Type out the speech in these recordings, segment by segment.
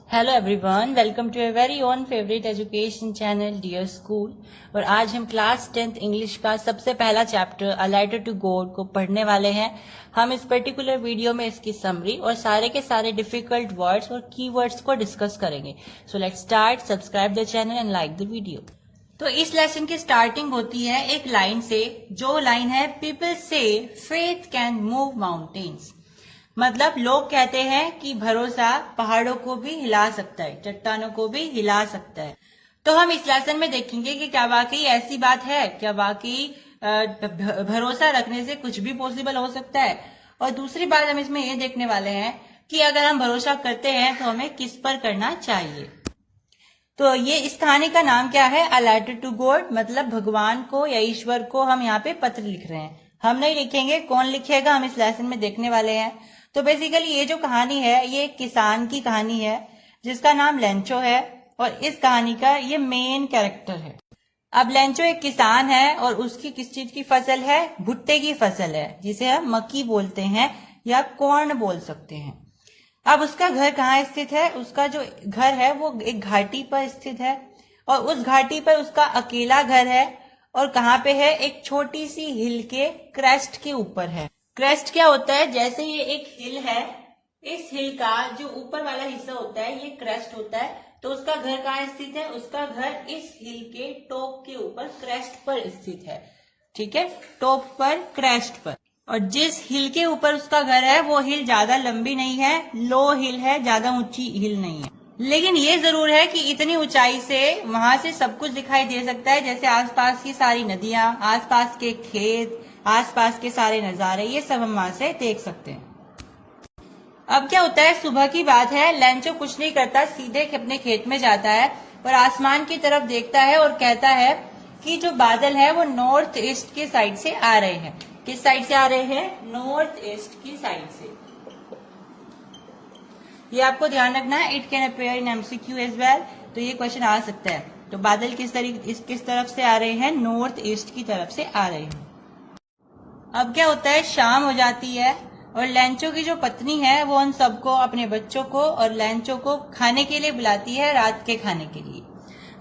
Hello everyone, welcome to your very own favourite education channel dear school. और आज हम class 10th English का सबसे पहला chapter a letter to God को पढ़ने वाले हैं। हम इस पर्टिकुलर वीडियो में इसकी समरी और सारे के सारे डिफिकल्ट वर्ड्स और कीवर्ड्स को डिस्कस करेंगे। सो let's start. Subscribe the channel and like the video. तो इस लेसन की स्टार्टिंग होती है एक लाइन से, जो लाइन है पीपल से फेथ कैन मूव माउंटेन्स। मतलब लोग कहते हैं कि भरोसा पहाड़ों को भी हिला सकता है, चट्टानों को भी हिला सकता है। तो हम इस लेसन में देखेंगे कि क्या वाकई ऐसी बात है, क्या वाकई भरोसा रखने से कुछ भी पॉसिबल हो सकता है। और दूसरी बात हम इसमें ये देखने वाले हैं कि अगर हम भरोसा करते हैं तो हमें किस पर करना चाहिए। तो ये इस कहानी का नाम क्या है? A letter to God. मतलब भगवान को या ईश्वर को हम यहाँ पे पत्र लिख रहे हैं। हम नहीं लिखेंगे, कौन लिखेगा हम इस लेसन में देखने वाले हैं। तो बेसिकली ये जो कहानी है ये एक किसान की कहानी है जिसका नाम लेंचो है, और इस कहानी का ये मेन कैरेक्टर है। अब लेंचो एक किसान है और उसकी किस चीज की फसल है? भुट्टे की फसल है, जिसे हम मक्की बोलते हैं या कॉर्न बोल सकते हैं। अब उसका घर कहाँ स्थित है? उसका जो घर है वो एक घाटी पर स्थित है, और उस घाटी पर उसका अकेला घर है। और कहाँ पे है? एक छोटी सी हिल के क्रेस्ट के ऊपर है। क्रेस्ट क्या होता है? जैसे ये एक हिल है, इस हिल का जो ऊपर वाला हिस्सा होता है ये क्रेस्ट होता है। तो उसका घर कहाँ स्थित है? उसका घर इस हिल के टॉप के ऊपर क्रेस्ट पर स्थित है। ठीक है, टॉप पर, क्रेस्ट पर। और जिस हिल के ऊपर उसका घर है वो हिल ज्यादा लंबी नहीं है, लो हिल है, ज्यादा ऊंची हिल नहीं है। लेकिन ये जरूर है कि इतनी ऊंचाई से वहां से सब कुछ दिखाई दे सकता है, जैसे आसपास की सारी नदियां, आसपास के खेत, आसपास के सारे नजारे, ये सब हम वहां से देख सकते हैं। अब क्या होता है, सुबह की बात है। लेंचो कुछ नहीं करता, सीधे अपने खेत में जाता है और आसमान की तरफ देखता है और कहता है कि जो बादल है वो नॉर्थ ईस्ट की साइड से आ रहे हैं। किस साइड से आ रहे हैं? नॉर्थ ईस्ट की साइड से। ये आपको ध्यान रखना है, it can appear in MCQ as well. तो ये क्वेश्चन आ सकता है। तो बादल किस तरफ से आ रहे हैं? नॉर्थ ईस्ट की तरफ से आ रहे हैं। अब क्या होता है, शाम हो जाती है और लेंचो की जो पत्नी है वो उन सबको, अपने बच्चों को और लेंचो को खाने के लिए बुलाती है, रात के खाने के लिए।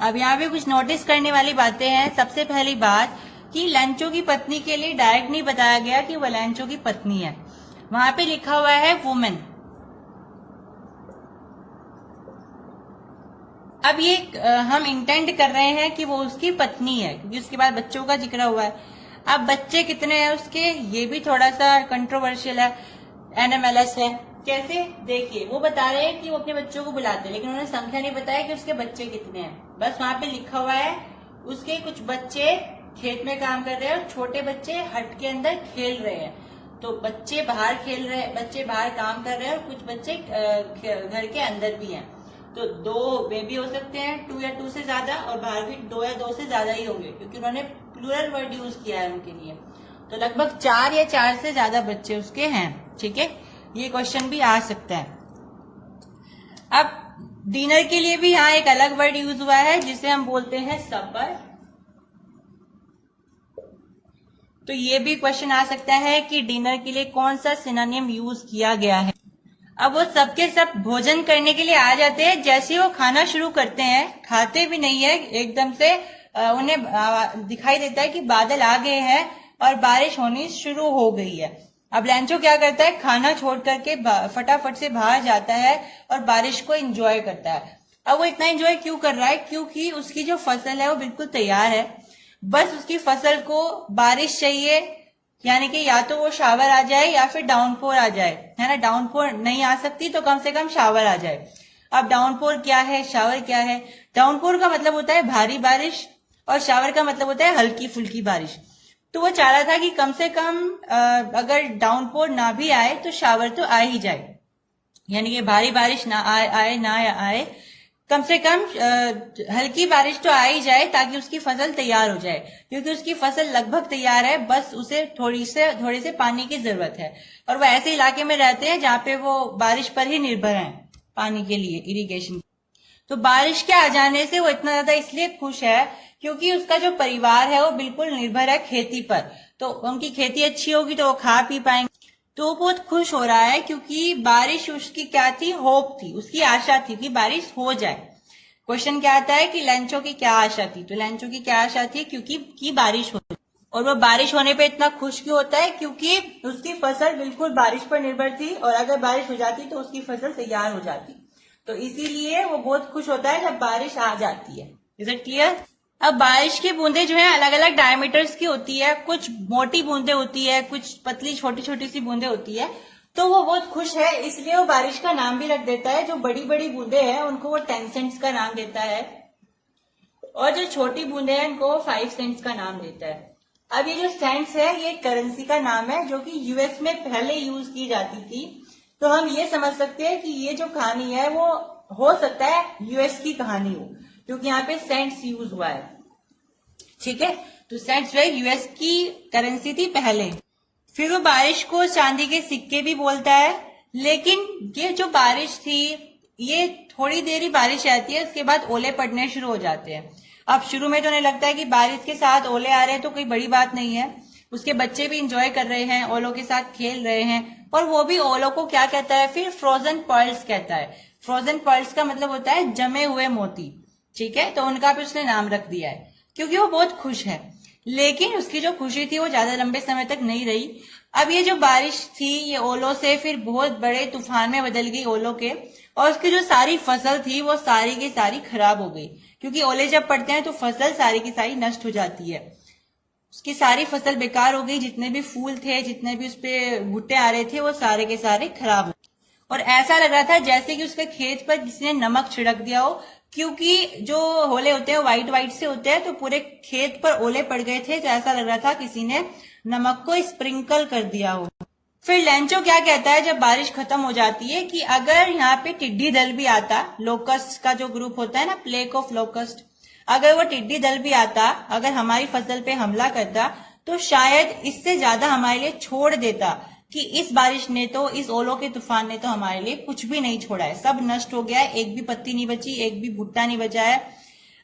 अब यहाँ पे कुछ नोटिस करने वाली बातें हैं। सबसे पहली बात कि लेंचो की पत्नी के लिए डायरेक्ट नहीं बताया गया कि वो लेंचो की पत्नी है, वहां पे लिखा हुआ है वुमेन। अब ये हम इंटेंड कर रहे हैं कि वो उसकी पत्नी है, क्योंकि उसके बाद बच्चों का जिक्र हुआ है। अब बच्चे कितने हैं उसके, ये भी थोड़ा सा कंट्रोवर्शियल है, एनएमएलएस है। कैसे? देखिए, वो बता रहे हैं कि वो अपने बच्चों को बुलाते हैं, लेकिन उन्होंने संख्या नहीं बताया कि उसके बच्चे कितने हैं। बस वहां पे लिखा हुआ है उसके कुछ बच्चे खेत में काम कर रहे हैं और छोटे बच्चे हट के अंदर खेल रहे हैं। तो बच्चे बाहर खेल रहे हैं, बच्चे बाहर काम कर रहे हैं, और कुछ बच्चे घर के अंदर भी हैं। तो 2 वे भी हो सकते हैं, 2 या 2 से ज्यादा, और बाहर भी 2 या 2 से ज्यादा ही होंगे, क्योंकि उन्होंने प्लूरल वर्ड यूज किया है उनके लिए। तो लगभग 4 या 4 से ज्यादा बच्चे उसके हैं। ठीक है, ये क्वेश्चन भी आ सकता है। अब डिनर के लिए भी यहाँ एक अलग वर्ड यूज हुआ है जिसे हम बोलते हैं सपर। तो ये भी क्वेश्चन आ सकता है कि डिनर के लिए कौन सा सिनोनिम यूज किया गया है। अब वो सबके सब भोजन करने के लिए आ जाते हैं। जैसे वो खाना शुरू करते हैं, खाते भी नहीं है, एकदम से उन्हें दिखाई देता है कि बादल आ गए हैं और बारिश होनी शुरू हो गई है। अब लेंचो क्या करता है, खाना छोड़ करके फटाफट से बाहर जाता है और बारिश को एंजॉय करता है। अब वो इतना एंजॉय क्यों कर रहा है? क्योंकि उसकी जो फसल है वो बिल्कुल तैयार है, बस उसकी फसल को बारिश चाहिए, यानी कि या तो वो शावर आ जाए या फिर डाउनपोर आ जाए, है ना। डाउनपोर नहीं आ सकती तो कम से कम शावर आ जाए। अब डाउनपोर क्या है, शावर क्या है? डाउनपोर का मतलब होता है भारी बारिश और शावर का मतलब होता है हल्की फुल्की बारिश। तो वो चाह रहा था कि कम से कम अगर डाउनपोर ना भी आए तो शावर तो आ ही जाए, यानी कि भारी बारिश ना आए ना आए, कम से कम हल्की बारिश तो आ ही जाए ताकि उसकी फसल तैयार हो जाए। क्योंकि उसकी फसल लगभग तैयार है, बस उसे थोड़े से पानी की जरूरत है। और वो ऐसे इलाके में रहते हैं जहाँ पे वो बारिश पर ही निर्भर हैं पानी के लिए, इरिगेशन। तो बारिश के आ जाने से वो इतना ज्यादा इसलिए खुश है क्योंकि उसका जो परिवार है वो बिल्कुल निर्भर है खेती पर। तो उनकी खेती अच्छी होगी तो वो खा पी पाएंगे। तो वो बहुत खुश हो रहा है क्योंकि बारिश उसकी क्या थी, होप थी, उसकी आशा थी कि बारिश हो जाए। क्वेश्चन क्या आता है कि लेंचो की क्या आशा थी, तो लेंचो की क्या आशा थी क्योंकि बारिश हो, और वो बारिश होने पे इतना खुश क्यों होता है, क्योंकि उसकी फसल बिल्कुल बारिश पर निर्भर थी और अगर बारिश हो जाती तो उसकी फसल तैयार हो जाती, तो इसीलिए वो बहुत खुश होता है जब बारिश आ जाती है। Is it clear? अब बारिश की बूंदे जो है अलग अलग डायमीटर्स की होती है, कुछ मोटी बूंदे होती है, कुछ पतली छोटी छोटी सी बूंदे होती है, तो वो बहुत खुश है इसलिए वो बारिश का नाम भी रख देता है। जो बड़ी बड़ी बूंदे हैं उनको वो 10 सेंट्स का नाम देता है और जो छोटी बूंदे हैं उनको वो 5 सेंट्स का नाम देता है। अब ये जो सेंट्स है ये करेंसी का नाम है जो कि यूएस में पहले यूज की जाती थी, तो हम ये समझ सकते हैं कि ये जो कहानी है वो हो सकता है यूएस की कहानी हो, क्योंकि यहाँ पे सेंट्स यूज हुआ है। ठीक है, तो सेंट्स जो है यूएस की करेंसी थी पहले। फिर वो बारिश को चांदी के सिक्के भी बोलता है, लेकिन ये जो बारिश थी ये थोड़ी देर ही बारिश आती है, उसके बाद ओले पड़ने शुरू हो जाते हैं। अब शुरू में तो उन्हें लगता है कि बारिश के साथ ओले आ रहे हैं तो कोई बड़ी बात नहीं है, उसके बच्चे भी इंजॉय कर रहे हैं, ओलों के साथ खेल रहे हैं, और वो भी ओलों को क्या कहता है फिर, फ्रोजन पर्ल्स कहता है। फ्रोजन पर्ल्स का मतलब होता है जमे हुए मोती। ठीक है, तो उनका भी उसने नाम रख दिया है क्योंकि वो बहुत खुश है। लेकिन उसकी जो खुशी थी वो ज्यादा लंबे समय तक नहीं रही। अब ये जो बारिश थी ये ओलों से फिर बहुत बड़े तूफान में बदल गई ओलों के, और उसकी जो सारी फसल थी वो सारी की सारी खराब हो गई, क्योंकि ओले जब पड़ते हैं तो फसल सारी की सारी नष्ट हो जाती है। उसकी सारी फसल बेकार हो गई, जितने भी फूल थे, जितने भी उस पे भुट्टे आ रहे थे वो सारे के सारे खराब हो गए, और ऐसा लग रहा था जैसे कि उसके खेत पर किसी ने नमक छिड़क दिया हो, क्योंकि जो ओले होते हैं व्हाइट व्हाइट से होते हैं, तो पूरे खेत पर ओले पड़ गए थे, तो ऐसा लग रहा था किसी ने नमक को स्प्रिंकल कर दिया हो। फिर लेंचो क्या कहता है जब बारिश खत्म हो जाती है कि अगर यहाँ पे टिड्डी दल भी आता, लोकस्ट का जो ग्रुप होता है ना, प्लेग ऑफ लोकस्ट, अगर वो टिड्डी दल भी आता, अगर हमारी फसल पे हमला करता, तो शायद इससे ज्यादा हमारे लिए छोड़ देता कि इस बारिश ने तो, इस ओलों के तूफान ने तो हमारे लिए कुछ भी नहीं छोड़ा है, सब नष्ट हो गया है, एक भी पत्ती नहीं बची, एक भी भुट्टा नहीं बचा है।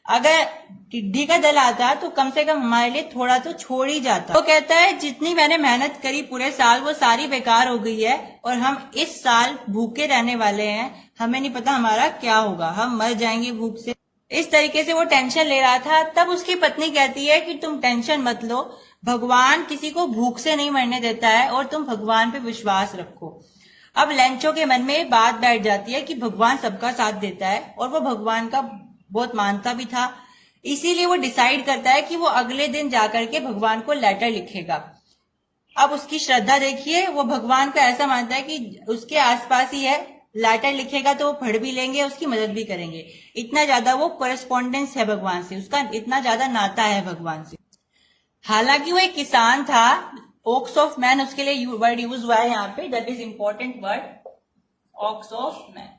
अगर टिड्डी का दल आता तो कम से कम हमारे लिए थोड़ा तो छोड़ ही जाता। वो कहता है जितनी मैंने मेहनत करी पूरे साल वो सारी बेकार हो गई है, और हम इस साल भूखे रहने वाले हैं, हमें नहीं पता हमारा क्या होगा, हम मर जाएंगे भूख से। इस तरीके से वो टेंशन ले रहा था। तब उसकी पत्नी कहती है कि तुम टेंशन मत लो, भगवान किसी को भूख से नहीं मरने देता है और तुम भगवान पे विश्वास रखो। अब लेंचो के मन में बात बैठ जाती है कि भगवान सबका साथ देता है, और वो भगवान का बहुत मानता भी था, इसीलिए वो डिसाइड करता है कि वो अगले दिन जाकर के भगवान को लेटर लिखेगा। अब उसकी श्रद्धा देखिए, वो भगवान को ऐसा मानता है कि उसके आसपास ही है, लेटर लिखेगा तो वो पढ़ भी लेंगे, उसकी मदद भी करेंगे। इतना ज्यादा वो कोरेस्पॉन्डेंस है भगवान से, उसका इतना ज्यादा नाता है भगवान से। हालांकि वो एक किसान था, ओक्स ऑफ मैन उसके लिए वर्ड यूज हुआ है यहाँ पे, that is important word, ox of man.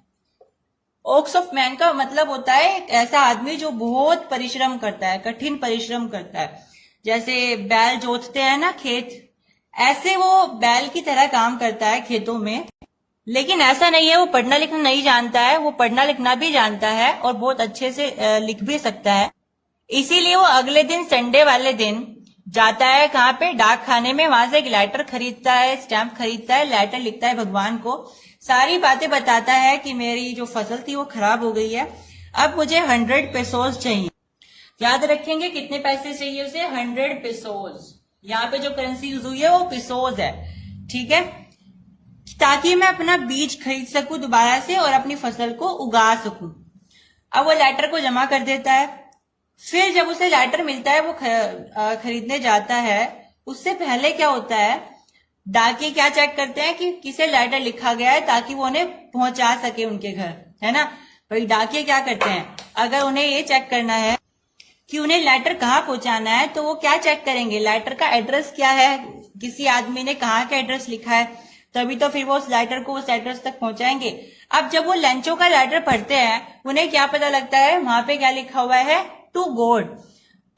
Ox of man का मतलब होता है एक ऐसा आदमी जो बहुत परिश्रम करता है, कठिन परिश्रम करता है। जैसे बैल जोतते हैं ना खेत, ऐसे वो बैल की तरह काम करता है खेतों में। लेकिन ऐसा नहीं है वो पढ़ना लिखना नहीं जानता है, वो पढ़ना लिखना भी जानता है और बहुत अच्छे से लिख भी सकता है। इसीलिए वो अगले दिन, संडे वाले दिन जाता है कहाँ पे, डाक खाने में, वहां से एक लेटर खरीदता है, स्टैम्प खरीदता है, लेटर लिखता है भगवान को, सारी बातें बताता है कि मेरी जो फसल थी वो खराब हो गई है, अब मुझे 100 पेसोस चाहिए। याद रखेंगे कितने पैसे चाहिए उसे, 100 पेसोस। यहाँ पे जो करेंसी यूज हुई है वो पेसोस है, ठीक है, ताकि मैं अपना बीज खरीद सकूं दोबारा से और अपनी फसल को उगा सकूं। अब वो लेटर को जमा कर देता है। फिर जब उसे लेटर मिलता है वो खरीदने जाता है, उससे पहले क्या होता है, डाकिये क्या चेक करते हैं कि किसे लेटर लिखा गया है ताकि वो उन्हें पहुंचा सके उनके घर, है ना। भाई डाकिये क्या करते हैं, अगर उन्हें ये चेक करना है कि उन्हें लेटर कहाँ पहुंचाना है, तो वो क्या चेक करेंगे, लेटर का एड्रेस क्या है, किसी आदमी ने कहाँ का एड्रेस लिखा है, तभी तो फिर वो उस लेटर को उस एड्रेस तक पहुंचाएंगे। अब जब वो लेंचो का लेटर पढ़ते हैं, उन्हें क्या पता लगता है, वहां पे क्या लिखा हुआ है, टू गोड,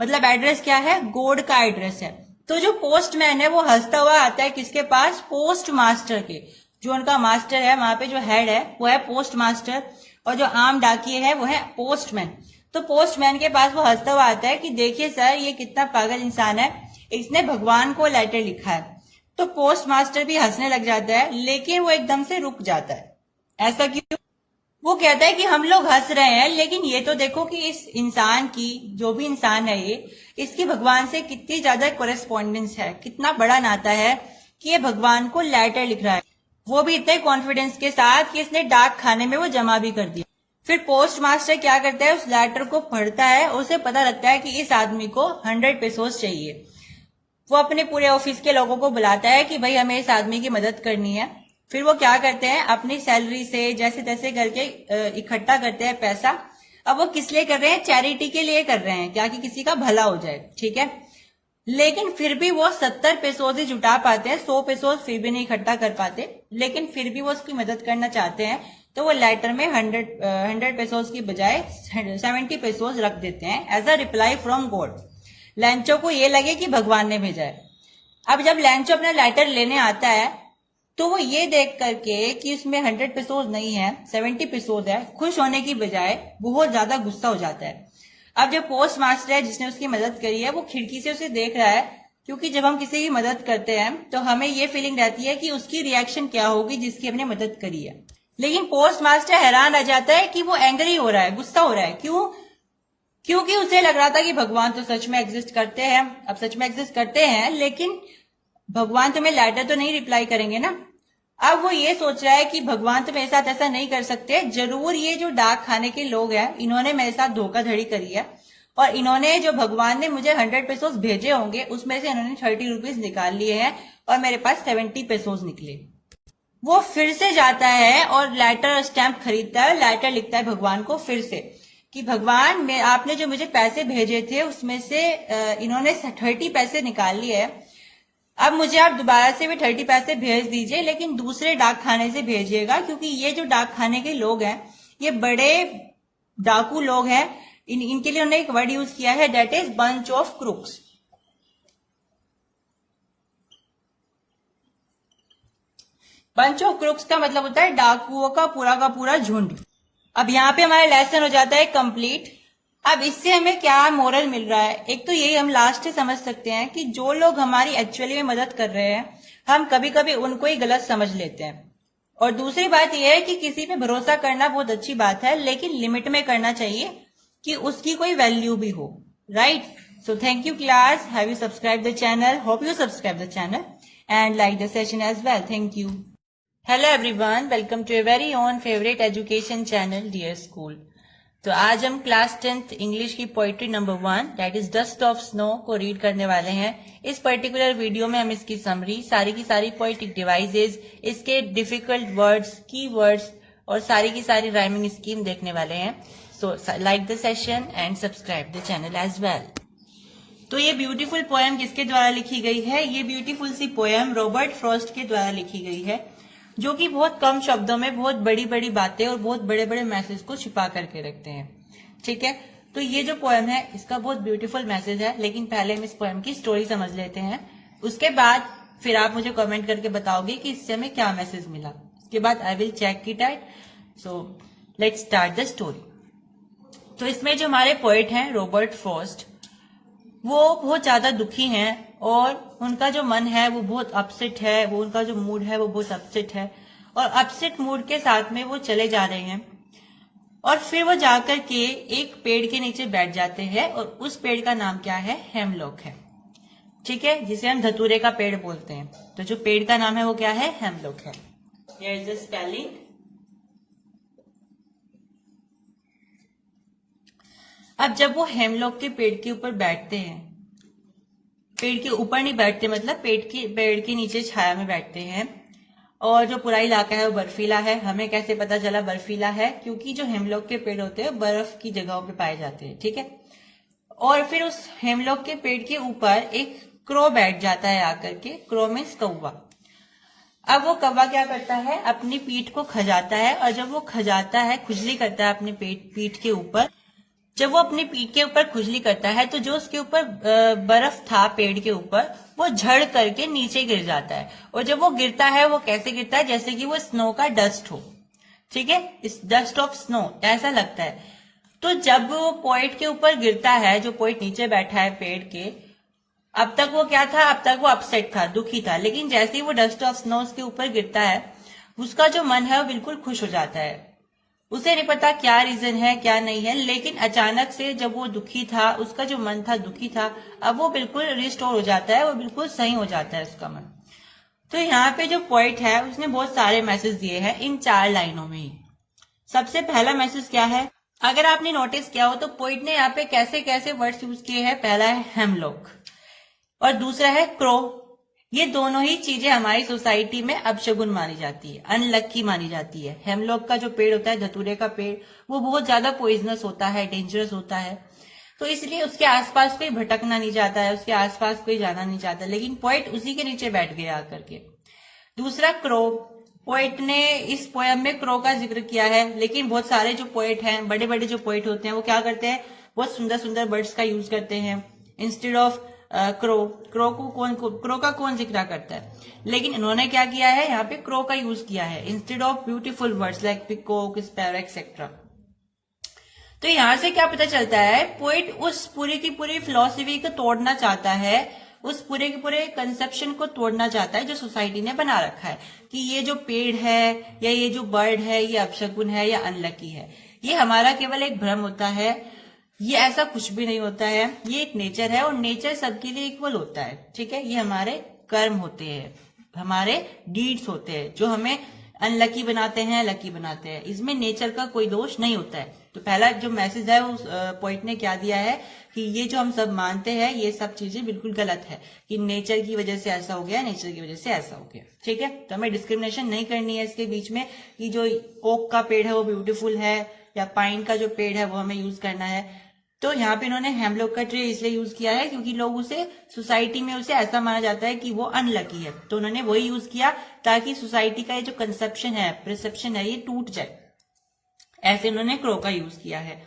मतलब एड्रेस क्या है, गोड का एड्रेस है। तो जो पोस्टमैन है वो हंसता हुआ आता है किसके पास, पोस्ट मास्टर के। जो उनका मास्टर है, वहां पे जो हेड है वो है पोस्ट मास्टर, और जो आम डाकिये है वो है पोस्टमैन। तो पोस्टमैन के पास वो हंसता हुआ आता है कि देखिए सर, ये कितना पागल इंसान है, इसने भगवान को लेटर लिखा है। तो पोस्ट मास्टर भी हंसने लग जाता है, लेकिन वो एकदम से रुक जाता है। ऐसा क्यों? वो कहता है कि हम लोग हंस रहे हैं, लेकिन ये तो देखो कि इस इंसान की, जो भी इंसान है ये, इसकी भगवान से कितनी ज्यादा कोरेस्पॉन्डेंस है, कितना बड़ा नाता है कि ये भगवान को लेटर लिख रहा है, वो भी इतने कॉन्फिडेंस के साथ कि इसने डाक खाने में वो जमा भी कर दिया। फिर पोस्ट मास्टर क्या करता है, उस लेटर को पढ़ता है, उसे पता लगता है कि इस आदमी को 100 पेसोस चाहिए। वो अपने पूरे ऑफिस के लोगों को बुलाता है कि भाई हमें इस आदमी की मदद करनी है। फिर वो क्या करते हैं, अपनी सैलरी से जैसे तैसे करके इकट्ठा करते हैं पैसा। अब वो किस लिए कर रहे हैं? चैरिटी के लिए कर रहे हैं, क्या कि किसी का भला हो जाए, ठीक है। लेकिन फिर भी वो 70 पेसोस ही जुटा पाते हैं, 100 पेसोस फिर भी नहीं इकट्ठा कर पाते, लेकिन फिर भी वो उसकी मदद करना चाहते हैं। तो वो लेटर में 100 पेसोस की बजाय 70 पेसोस रख देते हैं as a reply from God. Lencho को ये लगे कि भगवान ने भेजा है। अब जब लैंचो अपना लेटर लेने आता है, तो वो ये देख करके कि उसमें 100 पेसोस नहीं है, 70 पेसोस है, खुश होने की बजाय बहुत ज्यादा गुस्सा हो जाता है। अब जो पोस्ट मास्टर है जिसने उसकी मदद करी है, वो खिड़की से उसे देख रहा है, क्योंकि जब हम किसी की मदद करते हैं तो हमें ये फीलिंग रहती है कि उसकी रिएक्शन क्या होगी जिसकी हमने मदद करी है। लेकिन पोस्ट मास्टर हैरान रह जाता है कि वो एंग्री हो रहा है, गुस्सा हो रहा है। क्यों? क्योंकि उसे लग रहा था कि भगवान तो सच में एग्जिस्ट करते हैं। अब सच में एग्जिस्ट करते हैं, लेकिन भगवान तुम्हें लेटर तो नहीं रिप्लाई करेंगे ना। अब वो ये सोच रहा है कि भगवान तो मेरे साथ ऐसा नहीं कर सकते, जरूर ये जो डाक खाने के लोग हैं इन्होंने मेरे साथ धोखाधड़ी करी है, और इन्होंने जो भगवान ने मुझे 100 पेसोस भेजे होंगे उसमें से इन्होंने 30 रुपीज निकाल लिए हैं और मेरे पास 70 पेसोस निकले। वो फिर से जाता है और लेटर स्टैंप खरीदता है, लेटर लिखता है भगवान को फिर से कि भगवान में आपने जो मुझे पैसे भेजे थे उसमें से इन्होंने 30 पैसे निकाल लिए हैं। अब मुझे आप दोबारा से भी 30 पैसे भेज दीजिए, लेकिन दूसरे डाक खाने से भेजिएगा, क्योंकि ये जो डाक खाने के लोग हैं ये बड़े डाकू लोग हैं। इनके लिए उन्होंने एक वर्ड यूज किया है, that is bunch of crooks. Bunch of crooks का मतलब होता है डाकुओं का पूरा झुंड। अब यहाँ पे हमारा लेसन हो जाता है कंप्लीट। अब इससे हमें क्या मोरल मिल रहा है? एक तो यही हम लास्ट से समझ सकते हैं कि जो लोग हमारी एक्चुअली में मदद कर रहे हैं, हम कभी कभी उनको ही गलत समझ लेते हैं। और दूसरी बात यह है कि किसी पे भरोसा करना बहुत अच्छी बात है, लेकिन लिमिट में करना चाहिए कि उसकी कोई वैल्यू भी हो, right? So thank you class, have you subscribe the channel, hope you subscribe the channel and like the session as well. Thank you. Hello everyone, welcome to your very own favourite education channel dear school. तो आज हम class 10th English की poetry number 1 that is dust of snow को read करने वाले हैं। इस particular video में हम इसकी समरी, सारी की सारी पोइटिक डिवाइसेस, इसके डिफिकल्ट वर्ड्स, की वर्ड्स और सारी की सारी राइमिंग स्कीम देखने वाले हैं। So like the session and subscribe the channel as well. तो ये ब्यूटीफुल पोएम किसके द्वारा लिखी गई है? ये ब्यूटीफुल सी पोएम रॉबर्ट फ्रॉस्ट के द्वारा लिखी गई है, जो कि बहुत कम शब्दों में बहुत बड़ी बड़ी बातें और बहुत बड़े बड़े मैसेज को छिपा करके रखते हैं, ठीक है। तो ये जो पोएम है इसका बहुत ब्यूटीफुल मैसेज है, लेकिन पहले हम इस पोएम की स्टोरी समझ लेते हैं। उसके बाद फिर आप मुझे कमेंट करके बताओगे कि इससे हमें क्या मैसेज मिला। उसके बाद I will check it out. So let's start the story. तो इसमें जो हमारे पोएट हैं रॉबर्ट फ्रॉस्ट, वो बहुत ज्यादा दुखी हैं और उनका जो मन है वो बहुत अपसेट है, वो उनका जो मूड है वो बहुत अपसेट है, और अपसेट मूड के साथ में वो चले जा रहे हैं। और फिर वो जाकर के एक पेड़ के नीचे बैठ जाते हैं, और उस पेड़ का नाम क्या है? हेमलॉक है, ठीक है, जिसे हम धतूरे का पेड़ बोलते हैं। तो जो पेड़ का नाम है वो क्या है? हेमलॉक है। Here is the spelling. अब जब वो हेमलॉक के पेड़ के ऊपर बैठते हैं, पेड़ के ऊपर नहीं बैठते, मतलब पेड़ के नीचे छाया में बैठते हैं, और जो पूरा इलाका है वो बर्फीला है। हमें कैसे पता चला बर्फीला है? क्योंकि जो हेमलॉक के पेड़ होते हैं बर्फ की जगहों पे पाए जाते हैं, ठीक है। और फिर उस हेमलॉक के पेड़ के ऊपर एक क्रो बैठ जाता है आकर के। क्रो मीन्स कौवा। अब वो कौवा क्या करता है? अपनी पीठ को खजाता है, और जब वो खजाता है, खुजली करता है अपनी पीठ के ऊपर, जब वो अपनी पीठ के ऊपर खुजली करता है तो जो उसके ऊपर बर्फ था पेड़ के ऊपर, वो झड़ करके नीचे गिर जाता है। और जब वो गिरता है वो कैसे गिरता है? जैसे कि वो स्नो का डस्ट हो, ठीक है, इस डस्ट ऑफ स्नो ऐसा लगता है। तो जब वो पोइट के ऊपर गिरता है, जो पोइट नीचे बैठा है पेड़ के, अब तक वो क्या था, अब तक वो अपसेट था, दुखी था, लेकिन जैसे ही वो डस्ट ऑफ स्नो उसके ऊपर गिरता है, उसका जो मन है वो बिल्कुल खुश हो जाता है। उसे नहीं पता क्या रीजन है क्या नहीं है, लेकिन अचानक से जब वो दुखी था, उसका जो मन था दुखी था, अब वो बिल्कुल रिस्टोर हो जाता है, वो बिल्कुल सही हो जाता है उसका मन। तो यहाँ पे जो पोइट है उसने बहुत सारे मैसेज दिए हैं इन 4 लाइनों में ही। सबसे पहला मैसेज क्या है, अगर आपने नोटिस किया हो तो पोइट ने यहाँ पे कैसे कैसे वर्ड्स यूज किए हैं। पहला है हेमलॉक और दूसरा है क्रो। ये दोनों ही चीजें हमारी सोसाइटी में अपशगुन मानी जाती है, अनलक्की मानी जाती है। हेमलॉक का जो पेड़ होता है, धतूरे का पेड़, वो बहुत ज्यादा पॉइजनस होता है, डेंजरस होता है, तो इसलिए उसके आसपास कोई भटकना नहीं चाहता है, उसके आसपास कोई जाना नहीं चाहता, लेकिन पोइट उसी के नीचे बैठ गया आकर के। दूसरा क्रो, पोइट ने इस पोयम में क्रो का जिक्र किया है, लेकिन बहुत सारे जो पोइट हैं, बड़े बड़े जो पोइट होते हैं, वो क्या करते हैं, बहुत सुंदर सुंदर बर्ड्स का यूज करते हैं इंस्टेड ऑफ क्रो। क्रो का कौन जिक्र करता है, लेकिन इन्होंने क्या किया है, यहाँ पे क्रो का यूज किया है instead of beautiful words like peacock, sparrow etcetera. तो यहां से क्या पता चलता है, पोइट उस पूरी की पूरी फिलॉसफी को तोड़ना चाहता है, उस पूरे के पूरे कंसेप्शन को तोड़ना चाहता है जो सोसाइटी ने बना रखा है कि ये जो पेड़ है या ये जो बर्ड है ये अपशगुन है या अनलकी है। ये हमारा केवल एक भ्रम होता है, ये ऐसा कुछ भी नहीं होता है, ये एक नेचर है और नेचर सबके लिए इक्वल होता है। ठीक है, ये हमारे कर्म होते हैं, हमारे डीड्स होते हैं जो हमें अनलकी बनाते हैं, लकी बनाते हैं, इसमें नेचर का कोई दोष नहीं होता है। तो पहला जो मैसेज है उस पॉइंट ने क्या दिया है कि ये जो हम सब मानते हैं ये सब चीजें बिल्कुल गलत है, कि नेचर की वजह से ऐसा हो गया, नेचर की वजह से ऐसा हो गया। ठीक है, तो हमें डिस्क्रिमिनेशन नहीं करनी है इसके बीच में कि जो ओक का पेड़ है वो ब्यूटीफुल है या पाइन का जो पेड़ है वो हमें यूज करना है। तो यहाँ पे इन्होंने हेमलॉक का ट्री इसलिए यूज किया है क्योंकि लोग उसे सोसाइटी में उसे ऐसा माना जाता है कि वो अनलकी है, तो उन्होंने वही यूज किया ताकि सोसाइटी का ये जो कंसेप्शन है, परसेप्शन है, ये टूट जाए। ऐसे उन्होंने क्रो का यूज किया है।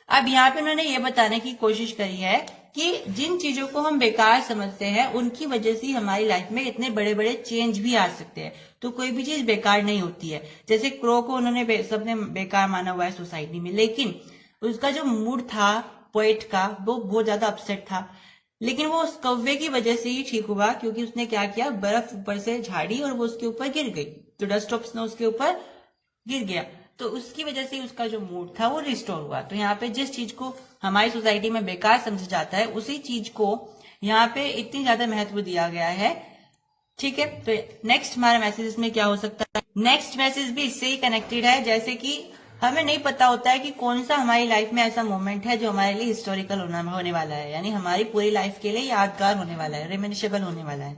अब यहाँ पे उन्होंने ये बताने की कोशिश करी है कि जिन चीजों को हम बेकार समझते हैं उनकी वजह से हमारी लाइफ में इतने बड़े बड़े चेंज भी आ सकते हैं। तो कोई भी चीज बेकार नहीं होती है। जैसे क्रो को उन्होंने सबने बेकार माना हुआ है सोसाइटी में, लेकिन उसका जो मूड था पोएट का वो बहुत ज्यादा अपसेट था, लेकिन वो उस कौवे की वजह से ही ठीक हुआ क्योंकि उसने क्या किया, बर्फ ऊपर से झाड़ी और वो उसके ऊपर गिर गई, तो डस्ट ऑफ स्नो उसके ऊपर गिर गया, तो उसकी वजह से उसका जो मूड था वो रिस्टोर हुआ। तो यहाँ पे जिस चीज को हमारी सोसाइटी में बेकार समझा जाता है उसी चीज को यहाँ पे इतनी ज्यादा महत्व दिया गया है। ठीक है, तो नेक्स्ट हमारा मैसेज इसमें क्या हो सकता है, नेक्स्ट मैसेज भी इससे ही कनेक्टेड है। जैसे कि हमें नहीं पता होता है कि कौन सा हमारी लाइफ में ऐसा मोमेंट है जो हमारे लिए हिस्टोरिकल होने वाला है, यानी हमारी पूरी लाइफ के लिए यादगार होने वाला है, रिमेनिशेबल होने वाला है।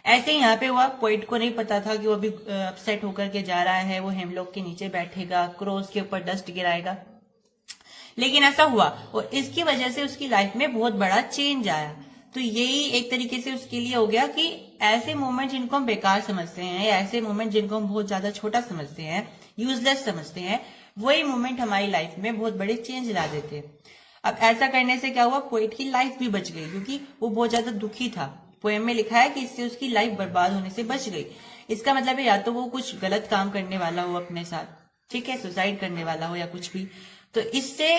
ऐसे ही यहाँ पे हुआ, पोइट को नहीं पता था कि वो अभी अपसेट होकर के जा रहा है, वो हेमलॉक के नीचे बैठेगा, क्रोस के ऊपर डस्ट गिराएगा, लेकिन ऐसा हुआ और इसकी वजह से उसकी लाइफ में बहुत बड़ा चेंज आया। तो यही एक तरीके से उसके लिए हो गया कि ऐसे मोमेंट जिनको हम बेकार समझते हैं या ऐसे मोमेंट जिनको हम बहुत ज्यादा छोटा समझते हैं, यूजलेस समझते हैं, वही मोमेंट हमारी लाइफ में बहुत बड़े चेंज ला देते हैं। अब ऐसा करने से क्या हुआ, पोइट की लाइफ भी बच गई क्योंकि वो बहुत ज्यादा दुखी था। पोएम में लिखा है कि इससे उसकी लाइफ बर्बाद होने से बच गई। इसका मतलब है या तो वो कुछ गलत काम करने वाला हो अपने साथ, ठीक है, सुसाइड करने वाला हो या कुछ भी, तो इससे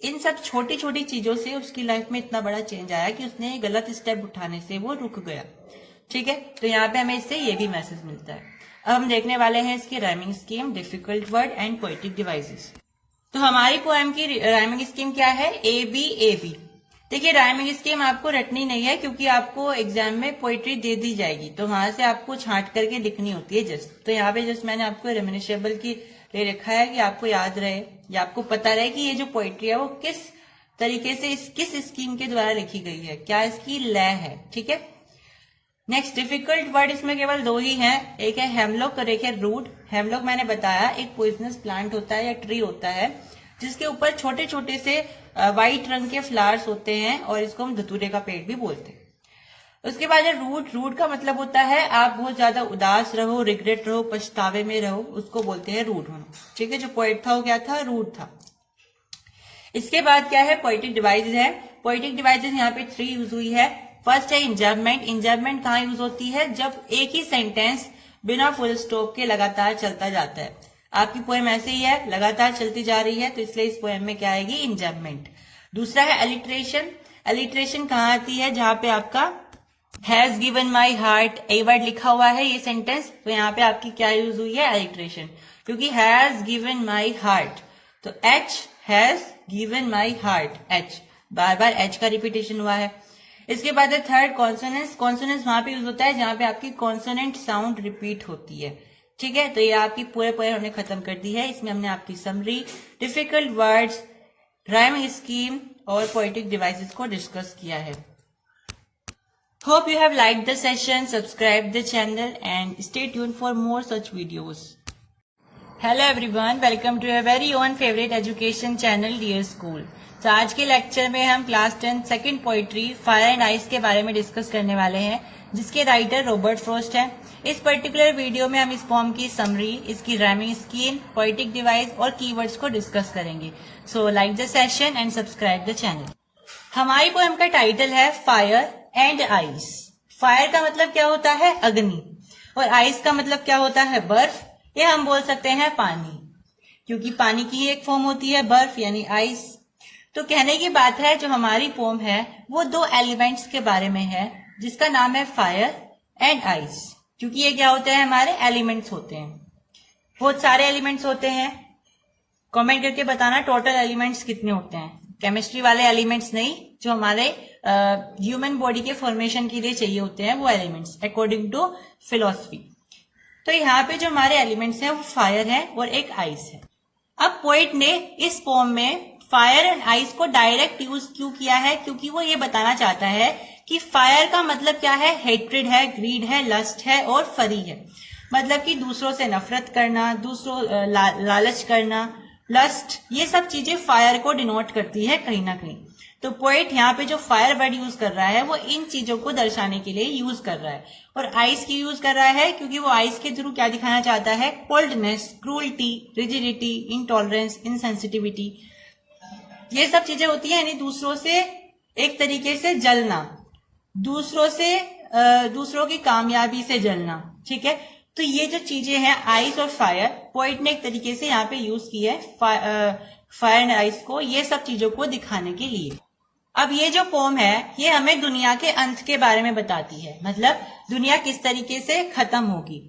इन सब छोटी छोटी चीजों से उसकी लाइफ में इतना बड़ा चेंज आया कि उसने गलत स्टेप उठाने से वो रुक गया। ठीक है, तो यहाँ पे हमें इससे ये भी मैसेज मिलता है। अब हम देखने वाले हैं इसकी rhyming scheme, difficult word and poetic devices. तो हमारी पोएम की राइमिंग स्कीम क्या है, ए बी ए बी। देखिए, राइमिंग स्कीम आपको रटनी नहीं है क्योंकि आपको एग्जाम में पोइट्री दे दी जाएगी, तो वहां से आपको छांट करके लिखनी होती है जस्ट। तो यहाँ पे जस्ट मैंने आपको रेमिनिशेबल की ले रखा है कि आपको याद रहे या आपको पता रहे कि ये जो पोइट्री है वो किस तरीके से किस स्कीम के द्वारा लिखी गई है, क्या इसकी लय है। ठीक है, नेक्स्ट डिफिकल्ट वर्ड इसमें केवल 2 ही हैं, एक है हेमलॉक और एक है रूट। हेमलॉक मैंने बताया एक पॉइजनस प्लांट होता है या ट्री होता है जिसके ऊपर छोटे छोटे से व्हाइट रंग के फ्लावर्स होते हैं और इसको हम धतूरे का पेड़ भी बोलते हैं। उसके बाद है रूट। रूट का मतलब होता है आप बहुत ज्यादा उदास रहो, रिग्रेट रहो, पछतावे में रहो, उसको बोलते हैं रूट होना। ठीक है, जो पोएट था वो क्या था, रूट था। इसके बाद क्या है, पोएटिक डिवाइसेस है। पोएटिक डिवाइसेस यहाँ पे 3 यूज हुई है। फर्स्ट है इंजर्बमेंट। इंजर्बमेंट कहाँ यूज होती है, जब एक ही सेंटेंस बिना फुल स्टॉप के लगातार चलता जाता है। आपकी पोएम ऐसे ही है, लगातार चलती जा रही है, तो इसलिए इस पोएम में क्या आएगी, इंजर्बमेंट। दूसरा है एलिट्रेशन। अलिट्रेशन कहाँ आती है? जहां पे आपका has given my heart a word लिखा हुआ है ये सेंटेंस, तो यहाँ पे आपकी क्या यूज हुई है? अलिट्रेशन, क्योंकि हैज गिवन माई हार्ट, तो H has given my heart, H bar bar H का रिपीटेशन हुआ है। इसके बाद है थर्ड कॉन्सोनेंस। कॉन्सोनेंस वहां पे यूज होता है जहां पे आपकी कॉन्सोनेंट साउंड रिपीट होती है, ठीक है। तो ये आपकी पूरे हमने खत्म कर दी है। इसमें हमने आपकी summary, difficult words, rhyming scheme और पोएटिक डिवाइसेस को डिस्कस किया है। Hope you have liked the session, subscribe the channel and stay tuned for more such videos. Hello everyone, welcome to your very own favorite education channel Dear School. तो आज के lecture में हम class 10 second poetry fire and ice के बारे में discuss करने वाले हैं, जिसके राइटर रॉबर्ट फ्रॉस्ट हैं। इस पर्टिकुलर वीडियो में हम इस पोएम की समरी, इसकी राइमिंग स्कीम, पोएटिक डिवाइस और कीवर्ड्स को डिस्कस करेंगे। सो like the session and subscribe the channel. हमारी पोएम का टाइटल है फायर एंड आइस। फायर का मतलब क्या होता है? अग्नि, और आइस का मतलब क्या होता है? बर्फ, या हम बोल सकते हैं पानी, क्योंकि पानी की एक फॉर्म होती है बर्फ यानी आइस। तो कहने की बात है जो हमारी पोएम है वो दो एलिमेंट्स के बारे में है, जिसका नाम है फायर एंड आइस, क्योंकि ये क्या होते हैं? हमारे एलिमेंट्स होते हैं। बहुत सारे एलिमेंट्स होते हैं। कमेंट करके बताना टोटल एलिमेंट्स कितने होते हैं। केमिस्ट्री वाले एलिमेंट्स नहीं, जो हमारे ह्यूमन बॉडी के फॉर्मेशन के लिए चाहिए होते हैं वो एलिमेंट्स, अकॉर्डिंग टू फिलोसफी। तो यहाँ पे जो हमारे एलिमेंट्स हैं वो फायर है और एक आइस है। अब पोइट ने इस पोएम में फायर एंड आइस को डायरेक्ट यूज क्यों किया है? क्योंकि वो ये बताना चाहता है कि फायर का मतलब क्या है? हेट्रेड है, ग्रीड है, लस्ट है और फरी है। मतलब कि दूसरों से नफरत करना, दूसरों लालच करना, लस्ट, ये सब चीजें फायर को डिनोट करती है कहीं ना कहीं। तो पोएट यहाँ पे जो फायर वर्ड यूज कर रहा है वो इन चीजों को दर्शाने के लिए यूज कर रहा है। और आइस की यूज कर रहा है क्योंकि वो आइस के थ्रू क्या दिखाना चाहता है? Coldness, cruelty, rigidity, intolerance, insensitivity, ये सब चीजें होती है, यानी दूसरों से एक तरीके से जलना, दूसरों की कामयाबी से जलना, ठीक है। तो ये जो चीजें हैं आइस और फायर, पोइट ने एक तरीके से यहाँ पे यूज की है फायर एंड आइस को, ये सब चीजों को दिखाने के लिए। अब ये जो पोम है ये हमें दुनिया के अंत के बारे में बताती है, मतलब दुनिया किस तरीके से खत्म होगी।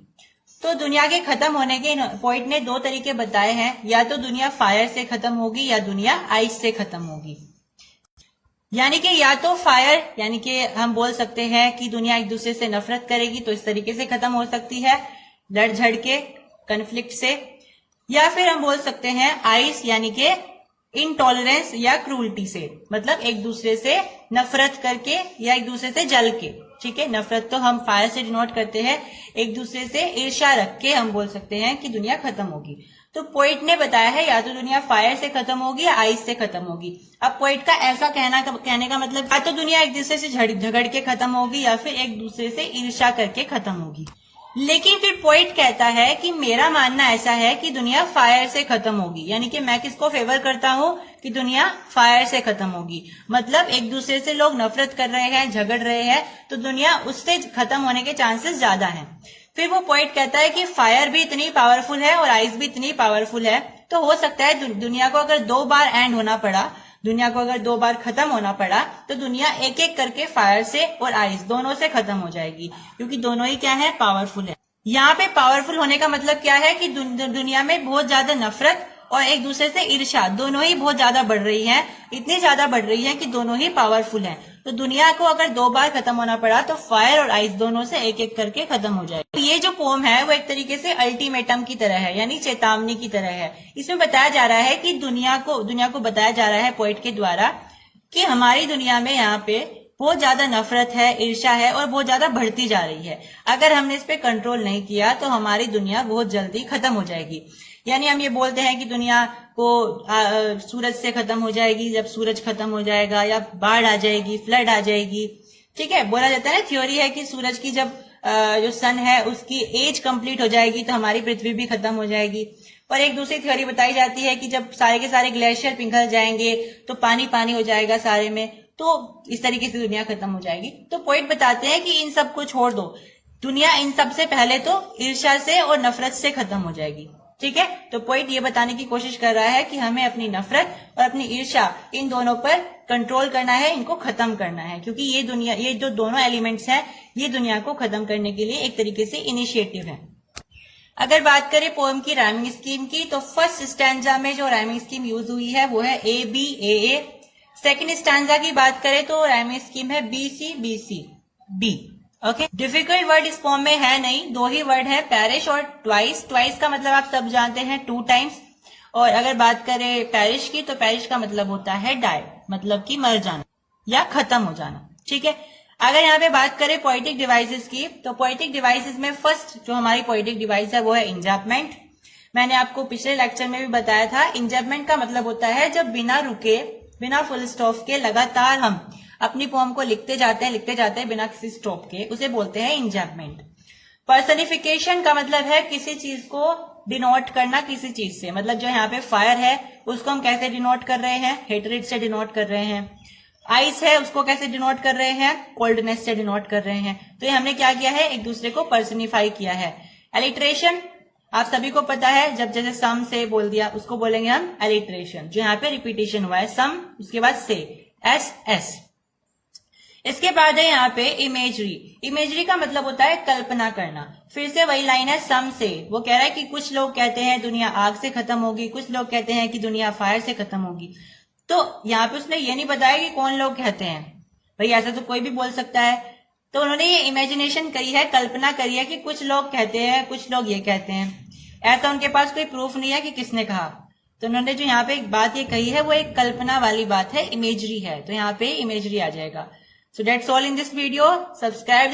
तो दुनिया के खत्म होने के पोइट ने दो तरीके बताए हैं, या तो दुनिया फायर से खत्म होगी या दुनिया आइस से खत्म होगी। यानी कि या तो फायर, यानी कि हम बोल सकते हैं कि दुनिया एक दूसरे से नफरत करेगी, तो इस तरीके से खत्म हो सकती है, लड़ झड़ के, कन्फ्लिक्ट से। या फिर हम बोल सकते हैं आइस, यानी कि इनटॉलरेंस या क्रूअल्टी से, मतलब एक दूसरे से नफरत करके या एक दूसरे से जल के, ठीक है। नफरत तो हम फायर से डिनोट करते हैं, एक दूसरे से ईर्ष्या रख के हम बोल सकते हैं कि दुनिया खत्म होगी। तो पोइट ने बताया है या तो दुनिया फायर से खत्म होगी या आइस से खत्म होगी। अब पोइट का ऐसा कहने का मतलब या तो दुनिया एक दूसरे से झगड़ के खत्म होगी या फिर एक दूसरे से ईर्ष्या करके खत्म होगी। लेकिन फिर पोइट कहता है कि मेरा मानना ऐसा है कि दुनिया फायर से खत्म होगी, यानी कि मैं किसको फेवर करता हूं कि दुनिया फायर से खत्म होगी। मतलब एक दूसरे से लोग नफरत कर रहे हैं, झगड़ रहे हैं, तो दुनिया उससे खत्म होने के चांसेस ज्यादा हैं। फिर वो पोइट कहता है कि फायर भी इतनी पावरफुल है और आइस भी इतनी पावरफुल है, तो हो सकता है दुनिया को अगर 2 बार एंड होना पड़ा, दुनिया को अगर 2 बार खत्म होना पड़ा, तो दुनिया एक एक करके फायर से और आइस दोनों से खत्म हो जाएगी, क्योंकि दोनों ही क्या है? पावरफुल है। यहाँ पे पावरफुल होने का मतलब क्या है कि दुनिया में बहुत ज्यादा नफरत और एक दूसरे से ईर्ष्या दोनों ही बहुत ज्यादा बढ़ रही है, इतनी ज्यादा बढ़ रही है कि दोनों ही पावरफुल हैं। तो दुनिया को अगर 2 बार खत्म होना पड़ा तो फायर और आइस दोनों से एक एक करके खत्म हो जाए। तो ये जो पोम है वो एक तरीके से अल्टीमेटम की तरह है, यानी चेतावनी की तरह है। इसमें बताया जा रहा है कि दुनिया को बताया जा रहा है पोइट के द्वारा कि हमारी दुनिया में यहाँ पे बहुत ज्यादा नफरत है, ईर्ष्या है और बहुत ज्यादा बढ़ती जा रही है। अगर हमने इस पे कंट्रोल नहीं किया तो हमारी दुनिया बहुत जल्दी खत्म हो जाएगी। यानी हम ये बोलते हैं कि दुनिया को सूरज से खत्म हो जाएगी जब सूरज खत्म हो जाएगा, या बाढ़ आ जाएगी, फ्लड आ जाएगी, ठीक है। बोला जाता है, थ्योरी है कि सूरज की जब जो सन है उसकी एज कंप्लीट हो जाएगी तो हमारी पृथ्वी भी खत्म हो जाएगी। और एक दूसरी थ्योरी बताई जाती है कि जब सारे के सारे ग्लेशियर पिघल जाएंगे तो पानी पानी हो जाएगा सारे में, तो इस तरीके से दुनिया खत्म हो जाएगी। तो पोइट बताते हैं कि इन सब को छोड़ दो, दुनिया इन सब से पहले तो ईर्ष्या से और नफरत से खत्म हो जाएगी। ठीक है। तो पोइट ये बताने की कोशिश कर रहा है कि हमें अपनी नफरत और अपनी ईर्ष्या इन दोनों पर कंट्रोल करना है, इनको खत्म करना है, क्योंकि ये जो दोनों एलिमेंट्स हैं ये दुनिया को खत्म करने के लिए एक तरीके से इनिशिएटिव है। अगर बात करें पोएम की राइमिंग स्कीम की, तो फर्स्ट स्टैंजा में जो राइमिंग स्कीम यूज हुई है वो है A B A A. Second stanza की बात करें तो राइमिंग स्कीम है B C B C B. Okay, difficult word इस फॉर्म में है नहीं, 2 ही वर्ड है, पेरिश और ट्वाइस। ट्वाइस का मतलब आप सब जानते हैं 2 टाइम्स। और अगर बात करें पेरिश की, तो पेरिश का मतलब होता है डाई, मतलब कि मर जाना या खत्म हो जाना। ठीक है। अगर यहाँ पे बात करें पोएटिक डिवाइसेस की, तो पोएटिक डिवाइसेस में फर्स्ट जो हमारी पोएटिक डिवाइस है वो है इंजैपमेंट। मैंने आपको पिछले लेक्चर में भी बताया था, इंजैपमेंट का मतलब होता है जब बिना रुके, बिना फुल स्टॉप के लगातार हम अपनी पोएम को लिखते जाते हैं बिना किसी स्टॉप के, उसे बोलते हैं इंजैपमेंट। पर्सनिफिकेशन का मतलब है किसी चीज को डिनोट करना किसी चीज से, मतलब जो यहाँ पे फायर है उसको हम कैसे डिनोट कर रहे हैं, हेटरेड से डिनोट कर रहे हैं। आइस है उसको कैसे डिनोट कर रहे हैं, कोल्डनेस से डिनोट कर रहे हैं। तो ये हमने क्या किया है, एक दूसरे को पर्सनिफाई किया है। एलिट्रेशन आप सभी को पता है, जब जैसे सम से बोल दिया उसको बोलेंगे हम एलिट्रेशन। जो यहाँ पे रिपीटेशन हुआ है, सम उसके बाद से, एस एस। इसके बाद है यहाँ पे इमेजरी। इमेजरी का मतलब होता है कल्पना करना। फिर से वही लाइन है सम से, वो कह रहा है कि कुछ लोग कहते हैं दुनिया आग से खत्म होगी, कुछ लोग कहते हैं कि दुनिया फायर से खत्म होगी। तो यहाँ पे उसने ये नहीं बताया कि कौन लोग कहते हैं, भाई ऐसा तो कोई भी बोल सकता है। तो उन्होंने ये इमेजिनेशन करी है, कल्पना करी है कि कुछ लोग कहते हैं, कुछ लोग ये कहते हैं। ऐसा उनके पास कोई प्रूफ नहीं है कि किसने कहा। तो उन्होंने जो यहाँ पे एक बात ये कही है वो एक कल्पना वाली बात है, इमेजरी है। तो यहाँ पे इमेजरी आ जाएगा। So that's all in this video. Subscribe